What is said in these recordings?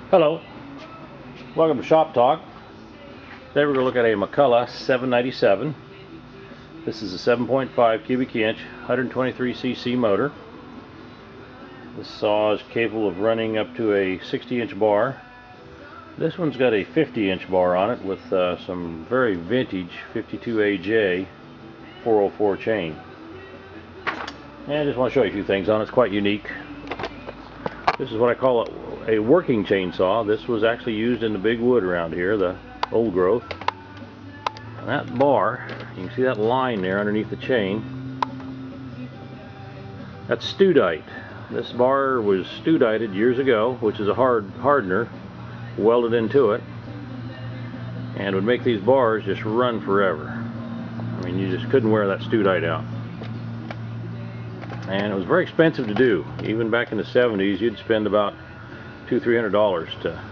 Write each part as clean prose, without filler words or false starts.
Hello, welcome to Shop Talk. Today we're going to look at a McCulloch 797. This is a 7.5 cubic inch, 123cc motor. This saw is capable of running up to a 60-inch bar. This one's got a 50-inch bar on it with some very vintage 52 AJ 404 chain. And I just want to show you a few things on it. It's quite unique. This is what I call a working chainsaw. This was actually used in the big wood around here, the old growth. And that bar, you can see that line there underneath the chain. That's studite. This bar was studited years ago, which is a hardener welded into it, and would make these bars just run forever. I mean, you just couldn't wear that studite out. And it was very expensive to do. Even back in the 70s, you'd spend about $200–300 to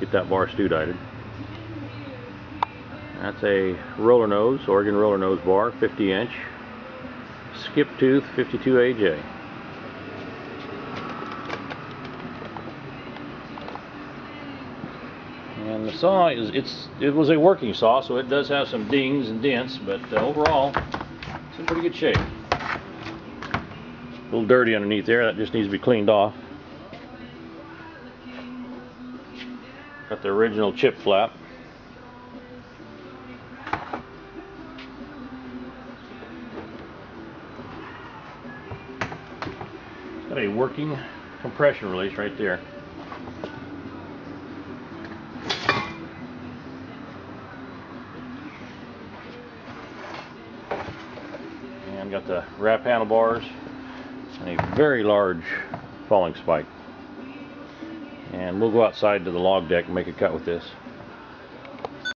get that bar studited. That's a roller nose, Oregon roller nose bar, 50-inch, skip tooth 52 AJ. And the saw it was a working saw, so it does have some dings and dents, but overall it's in pretty good shape. A little dirty underneath there, that just needs to be cleaned off. Got the original chip flap. Got a working compression release right there. And got the wrap handlebars and a very large falling spike. And we'll go outside to the log deck and make a cut with this.